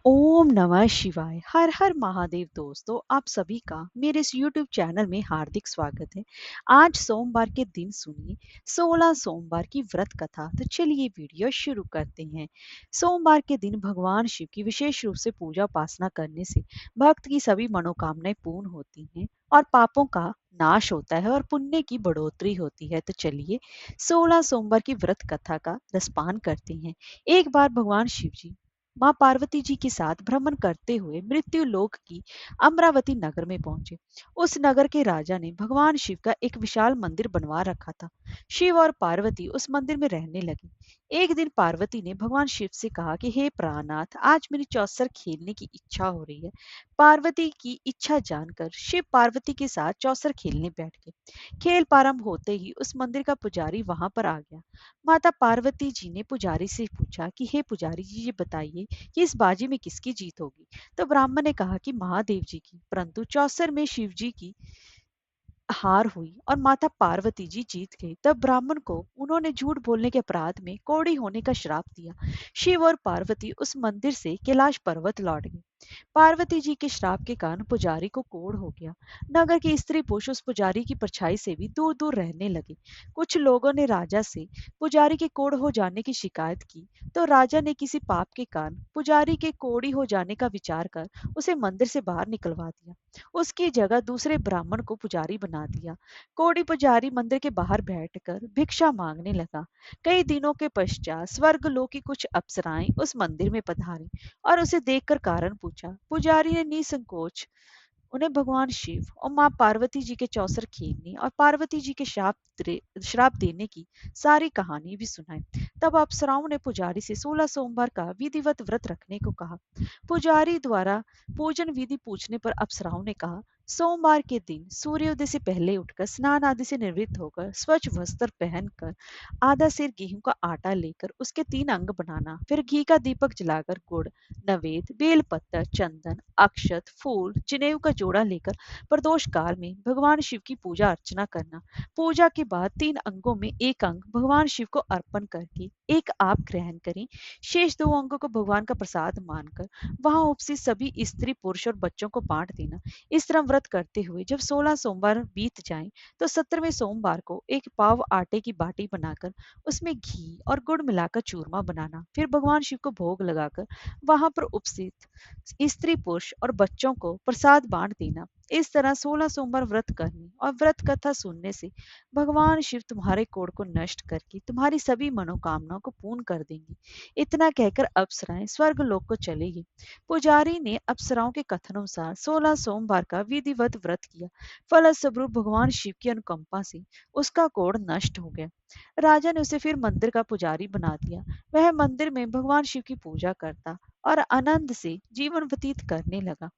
ओम नमः शिवाय। हर हर महादेव। दोस्तों, आप सभी का मेरे इस यूट्यूब चैनल में हार्दिक स्वागत है। आज सोमवार के दिन सुनिए 16 सोमवार की व्रत कथा। तो चलिए वीडियो शुरू करते हैं। सोमवार के दिन भगवान शिव की विशेष रूप से पूजा उपासना करने से भक्त की सभी मनोकामनाएं पूर्ण होती हैं और पापों का नाश होता है और पुण्य की बढ़ोतरी होती है। तो चलिए 16 सोमवार की व्रत कथा का रसपान करते हैं। एक बार भगवान शिव जी माँ पार्वती जी के साथ भ्रमण करते हुए मृत्यु लोक की अमरावती नगर में पहुंचे। उस नगर के राजा ने भगवान शिव का एक विशाल मंदिर बनवा रखा था। शिव और पार्वती उस मंदिर में रहने लगे। एक दिन पार्वती ने भगवान शिव से कहा कि हे प्राणनाथ, आज मेरी चौसर खेलने की इच्छा हो रही है। पार्वती की इच्छा जानकर शिव पार्वती के साथ चौसर खेलने बैठ गए। खेल प्रारंभ होते ही उस मंदिर का पुजारी वहां पर आ गया। माता पार्वती जी ने पुजारी से पूछा कि हे पुजारी जी, ये बताइए कि इस बाजी में किसकी जीत होगी। तो ब्राह्मण ने कहा कि महादेव जी की, परंतु चौसर में शिव जी की हार हुई और माता पार्वती जी जीत गई। तब ब्राह्मण को उन्होंने झूठ बोलने के अपराध में कोढ़ी होने का श्राप दिया। शिव और पार्वती उस मंदिर से कैलाश पर्वत लौट गए। पार्वती जी के श्राप के कारण पुजारी को कोढ़ हो गया। नगर के स्त्री पुरुष उस पुजारी की परछाई से भी दूर दूर रहने लगे। कुछ लोगों ने राजा से पुजारी के कोढ़ हो जाने की शिकायत की, तो राजा ने किसी पाप के कारण पुजारी के कोढ़ी हो जाने का विचार कर उसे मंदिर से बाहर निकलवा दिया। उसकी जगह दूसरे ब्राह्मण को पुजारी बना दिया। कोढ़ी पुजारी मंदिर के बाहर बैठकर भिक्षा मांगने लगा। कई दिनों के पश्चात स्वर्गलोक की कुछ अप्सराएं उस मंदिर में पधारी और उसे देखकर कारण पूछा। पुजारी ने निसंकोच उन्हें भगवान शिव और मां पार्वती जी के चौसर खेलने और पार्वती जी के श्राप देने की सारी कहानी भी सुनाई। तब अप्सराओं ने पुजारी से 16 सोमवार का विधिवत व्रत रखने को कहा। पुजारी द्वारा पूजन विधि पूछने पर अप्सराओं ने कहा, सोमवार के दिन सूर्योदय से पहले उठकर स्नान आदि से निवृत्त होकर स्वच्छ वस्त्र पहनकर आधा सिर गेहूं का आटा लेकर उसके 3 अंग बनाना, फिर घी का दीपक जलाकर गुड़, नवेद, बेलपत्र, चंदन, अक्षत, फूल, जनेऊ का जोड़ा लेकर प्रदोष काल में भगवान शिव की पूजा अर्चना करना। पूजा के बाद 3 अंगों में एक अंग भगवान शिव को अर्पण करके एक आप ग्रहण करें। शेष 2 अंगों को भगवान का प्रसाद मानकर वहां उपस्थित सभी स्त्री पुरुष और बच्चों को बांट देना। इस तरह व्रत करते हुए जब 16 सोमवार बीत जाएं, तो 17वें सोमवार को एक पाव आटे की बाटी बनाकर उसमें घी और गुड़ मिलाकर चूरमा बनाना, फिर भगवान शिव को भोग लगाकर वहां पर उपस्थित स्त्री पुरुष और बच्चों को प्रसाद बांट देना। इस तरह 16 सोमवार व्रत करने और व्रत कथा सुनने से भगवान शिव तुम्हारे कोढ़ को नष्ट करके तुम्हारी सभी मनोकामनाओं को पूर्ण कर देंगे। इतना कहकर अप्सराएं स्वर्ग लोक को चली गई। पुजारी ने अप्सराओं के कथनानुसार 16 सोमवार का विधिवत व्रत किया। फलस्वरूप भगवान शिव की अनुकंपा से उसका कोढ़ नष्ट हो गया। राजा ने उसे फिर मंदिर का पुजारी बना दिया। वह मंदिर में भगवान शिव की पूजा करता और आनंद से जीवन व्यतीत करने लगा।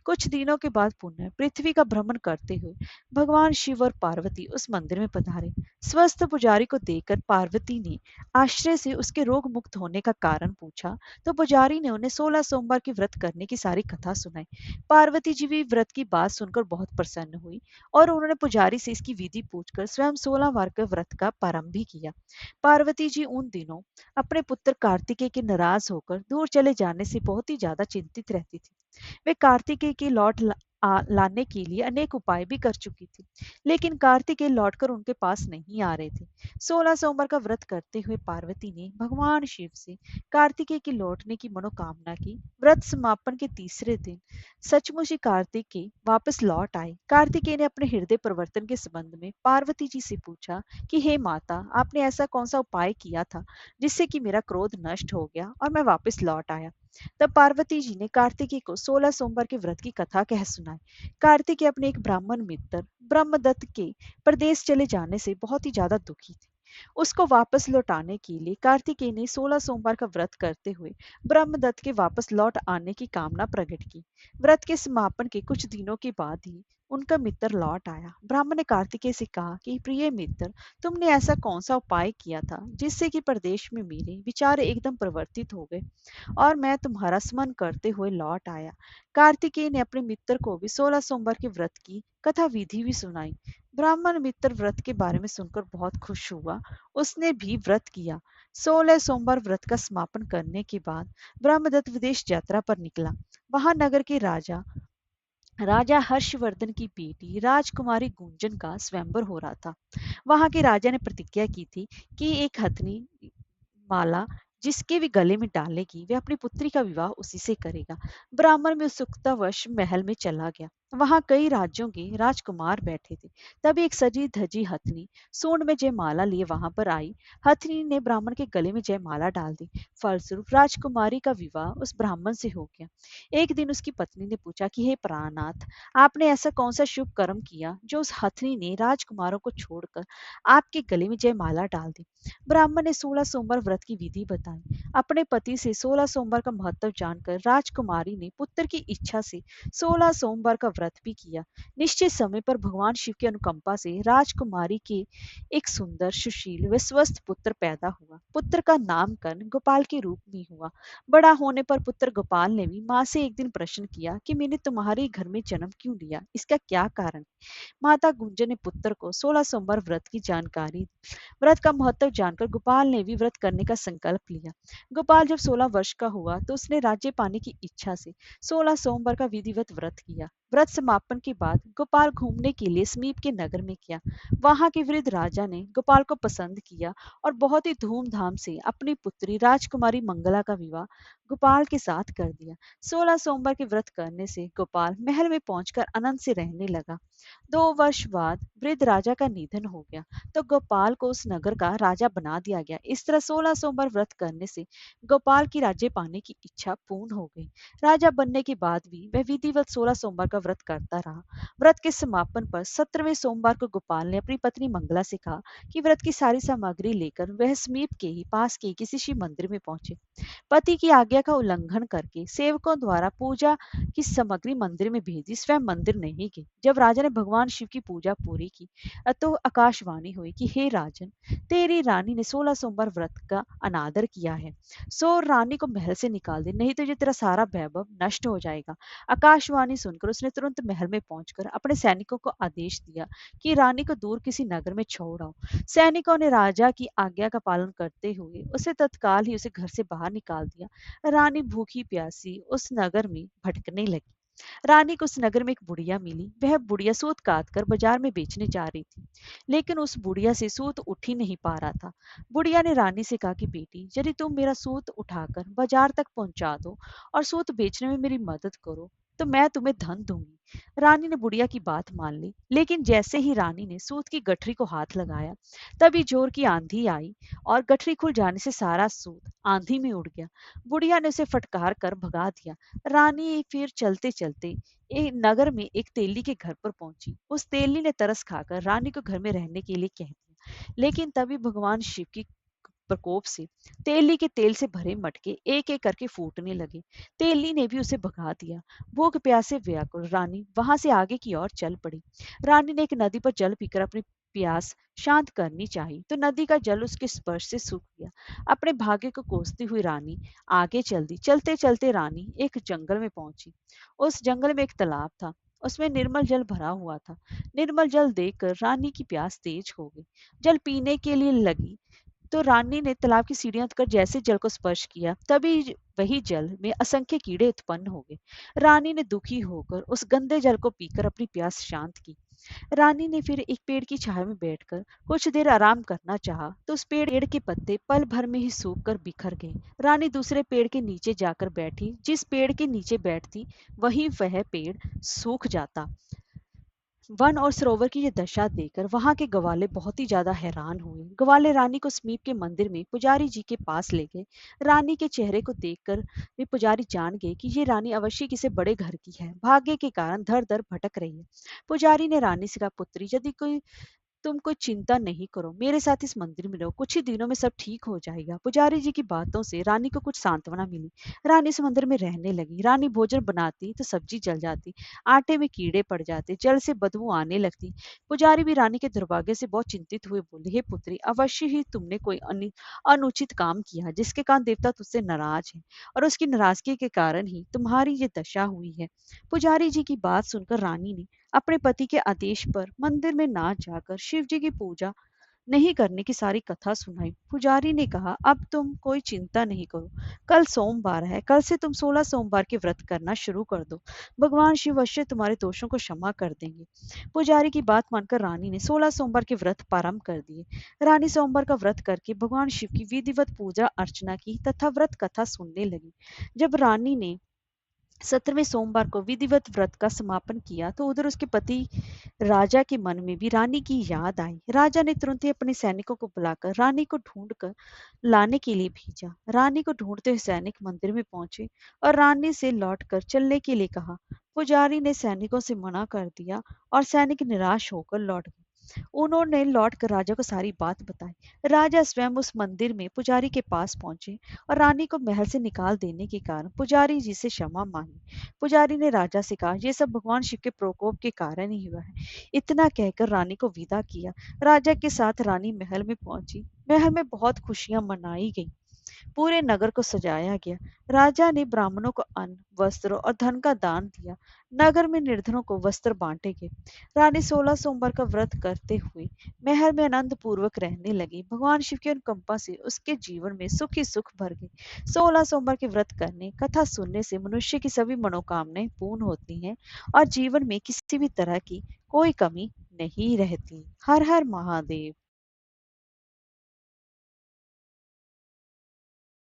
कुछ दिनों के बाद पुनः पृथ्वी का भ्रमण करते हुए भगवान शिव और पार्वती उस मंदिर में पधारे। स्वस्थ पुजारी को देखकर पार्वती ने आश्चर्य से उसके रोग मुक्त होने का कारण पूछा, तो पुजारी ने उन्हें 16 सोमवार की व्रत करने की सारी कथा सुनाई। पार्वती जी भी व्रत की बात सुनकर बहुत प्रसन्न हुई और उन्होंने पुजारी से इसकी विधि पूछकर स्वयं 16 वार के व्रत का प्रारंभ भी किया। पार्वती जी उन दिनों अपने पुत्र कार्तिकेय के नाराज होकर दूर चले जाने से बहुत ही ज्यादा चिंतित रहती थी। वे कार्तिकेय के लाने के लिए अनेक उपाय भी कर चुकी थी, लेकिन कार्तिकेय लौटकर उनके पास नहीं आ रहे थे। 16 सोमवार का व्रत करते हुए पार्वती ने भगवान शिव से कार्तिकेय के लौटने की मनोकामना की। व्रत समापन के तीसरे दिन सचमुच ही कार्तिकेय वापस लौट आए। कार्तिकेय ने अपने हृदय परिवर्तन के संबंध में पार्वती जी से पूछा कि हे माता, आपने ऐसा कौन सा उपाय किया था जिससे कि मेरा क्रोध नष्ट हो गया और मैं वापस लौट आया। तब पार्वती जी ने कार्तिकेय को 16 सोमवार के व्रत की कथा कह सुनाई। कार्तिकेय अपने एक ब्राह्मण मित्र ब्रह्मदत्त के प्रदेश चले जाने से बहुत ही ज्यादा दुखी थे। उसको वापस लौटाने के लिए कार्तिकेय ने 16 सोमवार का व्रत करते हुए ब्रह्मदत्त के वापस लौट आने की कामना प्रकट की। व्रत के समापन के कुछ दिनों के बाद ही उनका मित्र लौट आया। ब्राह्मण ने कार्तिकेय से कहा कि प्रिय मित्र, तुमने ऐसा कौन सा उपाय किया था जिससे कि प्रदेश में मेरे विचार एकदम परिवर्तित हो गए और मैं तुम्हारा स्मरण करते हुए लौट आया। कार्तिकेय ने अपने मित्र को भी 16 सोमवार के व्रत की कथा विधि भी सुनाई। ब्राह्मण मित्र व्रत के बारे में सुनकर बहुत खुश हुआ। उसने भी व्रत किया। 16 सोमवार व्रत का समापन करने के बाद ब्रह्मदत्त विदेश यात्रा पर निकला। वहां नगर के राजा राजा हर्षवर्धन की बेटी राजकुमारी गुंजन का स्वयंवर हो रहा था। वहां के राजा ने प्रतिज्ञा की थी कि एक हथनी माला जिसके भी गले में डालेगी वे अपनी पुत्री का विवाह उसी से करेगा। ब्राह्मण में उत्सुकतावश महल में चला गया। वहां कई राज्यों के राजकुमार बैठे थे। तभी एक सजी धजी हथनी सूंड में जयमाला लिए वहां पर आई। हथनी ने ब्राह्मण के गले में जयमाला डाल दी। फलस्वरूप राजकुमारी का विवाह उस ब्राह्मण से हो गया। एक दिन उसकी पत्नी ने पूछा कि हे प्राणनाथ, आपने ऐसा कौन सा शुभ कर्म किया जो उस हथनी ने राजकुमारों को छोड़कर आपके गले में जयमाला डाल दी। ब्राह्मण ने 16 सोमवार व्रत की विधि बताई। अपने पति से 16 सोमवार का महत्व जानकर राजकुमारी ने पुत्र की इच्छा से 16 सोमवार का व्रत भी किया। निश्चित समय पर भगवान शिव की अनुकंपा से राजकुमारी के एक सुंदर, सुशील व स्वस्थ पुत्र पैदा हुआ। पुत्र का नामकरण गोपाल के रूप में हुआ। बड़ा होने पर पुत्र गोपाल ने भी माँ से एक दिन प्रश्न किया कि मैंने तुम्हारे घर में जन्म क्यों लिया, इसका क्या कारण। माता गुंजन ने पुत्र को 16 सोमवार व्रत की जानकारी। व्रत का महत्व जानकर गोपाल ने भी व्रत करने का संकल्प लिया। गोपाल जब 16 वर्ष का हुआ तो उसने राज्य पाने की इच्छा से 16 सोमवार का विधिवत व्रत किया। व्रत समापन के बाद गोपाल घूमने के लिए समीप के नगर में गया। वहां के वृद्ध राजा ने गोपाल को पसंद किया और बहुत ही धूमधाम से अपनी पुत्री राजकुमारी मंगला का विवाह गोपाल के साथ कर दिया। 16 सोमवार के व्रत करने से गोपाल महल में पहुंचकर आनंद से रहने लगा। 2 वर्ष बाद वृद्ध राजा का निधन हो गया तो गोपाल को उस नगर का राजा बना दिया गया। इस तरह 16 सोमवार व्रत करने से गोपाल की राज्य पाने की इच्छा पूर्ण हो गई। राजा बनने के बाद भी वह विधिवत 16 सोमवार का व्रत करता रहा। व्रत के समापन पर 17वें सोमवार को गोपाल ने अपनी पत्नी मंगला से कहा कि व्रत की सारी सामग्री लेकर वह समीप के ही पास के किसी शिव मंदिर में पहुंचे। पति की आज्ञा का उल्लंघन करके सेवकों द्वारा पूजा की सामग्री मंदिर में भेजी, स्वयं मंदिर नहीं गई। जब राजा ने भगवान शिव की पूजा पूरी की तो आकाशवाणी हुई कि हे राजन, तेरी रानी ने 16 सोमवार व्रत का अनादर किया है, सो रानी को महल से निकाल दे, नहीं तो ये तेरा सारा वैभव नष्ट हो जाएगा। आकाशवाणी सुनकर उसने तुरंत महल में पहुंचकर अपने सैनिकों को आदेश दिया कि रानी को दूर किसी नगर में छोड़ आओ। सैनिकों ने राजा की आज्ञा का पालन करते हुए उसे तत्काल ही उसे घर से बाहर निकाल दिया। रानी भूखी प्यासी उस नगर में भटकने लगी। रानी को उस नगर में एक बुढ़िया मिली। वह बुढ़िया सूत काट कर बाजार में बेचने जा रही थी, लेकिन उस बुढ़िया से सूत उठ ही नहीं पा रहा था। बुढ़िया ने रानी से कहा कि बेटी, यदि तुम मेरा सूत उठाकर बाजार तक पहुंचा दो और सूत बेचने में मेरी मदद करो तो मैं तुम्हें धन दूंगी। रानी ने बुढ़िया की बात मान ली, लेकिन जैसे ही रानी ने सूत की गठरी को हाथ लगाया तभी जोर की आंधी आई और गठरी खुल जाने से सारा सूत आंधी में उड़ गया। बुढ़िया ने उसे फटकार कर भगा दिया। रानी फिर चलते चलते एक नगर में एक तेली के घर पर पहुंची। उस तेली ने तरस खाकर रानी को घर में रहने के लिए कह दिया, लेकिन तभी भगवान शिव की प्रकोप से तेली के तेल से भरे मटके एक एक करके फूटने लगे। तेली ने भी उसे भगा दिया। भूख प्यासे व्याकुल रानी वहां से आगे की ओर चल पड़ी। रानी ने एक नदी पर जल पीकर अपनी प्यास शांत करनी चाहिए तो नदी का जल उसके स्पर्श से सूख गया। अपने भाग्य को कोसती हुई रानी आगे चल दी। चलते चलते रानी एक जंगल में पहुंची। उस जंगल में एक तालाब था, उसमें निर्मल जल भरा हुआ था। निर्मल जल देखकर रानी की प्यास तेज हो गई। जल पीने के लिए लगी तो रानी ने तालाब की सीढ़ियां उतरकर जैसे जल को स्पर्श किया तभी वही जल में असंख्य कीड़े उत्पन्न हो गए। रानी ने दुखी होकर उस गंदे जल को पीकर अपनी प्यास शांत की। रानी ने फिर एक पेड़ की छाया में बैठकर कुछ देर आराम करना चाहा तो उस पेड़ के पत्ते पल भर में ही सूख कर बिखर गए। रानी दूसरे पेड़ के नीचे जाकर बैठी। जिस पेड़ के नीचे बैठती वहीं वह पेड़ सूख जाता। वन और सरोवर की ये दशा देखकर वहां के ग्वाले बहुत ही ज्यादा हैरान हुए। ग्वाले रानी को समीप के मंदिर में पुजारी जी के पास ले गए। रानी के चेहरे को देखकर वे पुजारी जान गए कि ये रानी अवश्य किसी बड़े घर की है, भाग्य के कारण धर धर भटक रही है। पुजारी ने रानी से कहा, पुत्री, यदि तुम कोई चिंता नहीं करो, मेरे साथ इस मंदिर में रहो, कुछ ही दिनों में सब ठीक हो जाएगा। पुजारी जी की बातों से रानी को कुछ सांत्वना मिली। रानी इस मंदिर में रहने लगी। रानी भोजन बनाती तो सब्जी जल जाती, आटे में कीड़े पड़ जाते, जल से बदबू आने लगती। पुजारी भी रानी के दुर्भाग्य से बहुत चिंतित हुए बोले, हे पुत्री, अवश्य ही तुमने कोई अनुचित काम किया जिसके कारण देवता तुझसे नाराज है और उसकी नाराजगी के कारण ही तुम्हारी ये दशा हुई है। पुजारी जी की बात सुनकर रानी ने अपने पति के आदेश पर मंदिर में ना जाकर शिव जी की पूजा नहीं करने की सारी कथा सुनाई। पुजारी ने कहा, अब तुम कोई चिंता नहीं करो। कल सोमवार है, कल से तुम 16 सोमवार के व्रत करना शुरू कर दो। भगवान शिव अवश्य तुम्हारे दोषों को क्षमा कर देंगे। पुजारी की बात मानकर रानी ने 16 सोमवार के व्रत प्रारंभ कर दिए। रानी सोमवार का व्रत करके भगवान शिव की विधिवत पूजा अर्चना की तथा व्रत कथा सुनने लगी। जब रानी ने 17वें सोमवार को विधिवत व्रत का समापन किया तो उधर उसके पति राजा के मन में भी रानी की याद आई। राजा ने तुरंत ही अपने सैनिकों को बुलाकर रानी को ढूंढ कर लाने के लिए भेजा। रानी को ढूंढते हुए सैनिक मंदिर में पहुंचे और रानी से लौटकर चलने के लिए कहा। पुजारी ने सैनिकों से मना कर दिया और सैनिक निराश होकर लौट गए। उन्होंने लौटकर राजा को सारी बात बताई। राजा स्वयं उस मंदिर में पुजारी के पास पहुंचे और रानी को महल से निकाल देने के कारण पुजारी जी से क्षमा मांगी। पुजारी ने राजा से कहा, यह सब भगवान शिव के प्रकोप के कारण ही हुआ है। इतना कहकर रानी को विदा किया। राजा के साथ रानी महल में पहुंची। महल में बहुत खुशियां मनाई गई। पूरे नगर को सजाया गया। राजा ने ब्राह्मणों को अन्न, वस्त्र और धन का दान दिया। नगर में निर्धनों को वस्त्र बांटे गए। रानी 16 सोमवार का व्रत करते हुए महल में आनंद पूर्वक रहने लगी। भगवान शिव की अनुकंपा से उसके जीवन में सुख ही सुख भर गई। 16 सोमवार के व्रत करने, कथा सुनने से मनुष्य की सभी मनोकामनाएं पूर्ण होती हैं और जीवन में किसी भी तरह की कोई कमी नहीं रहती। हर हर महादेव।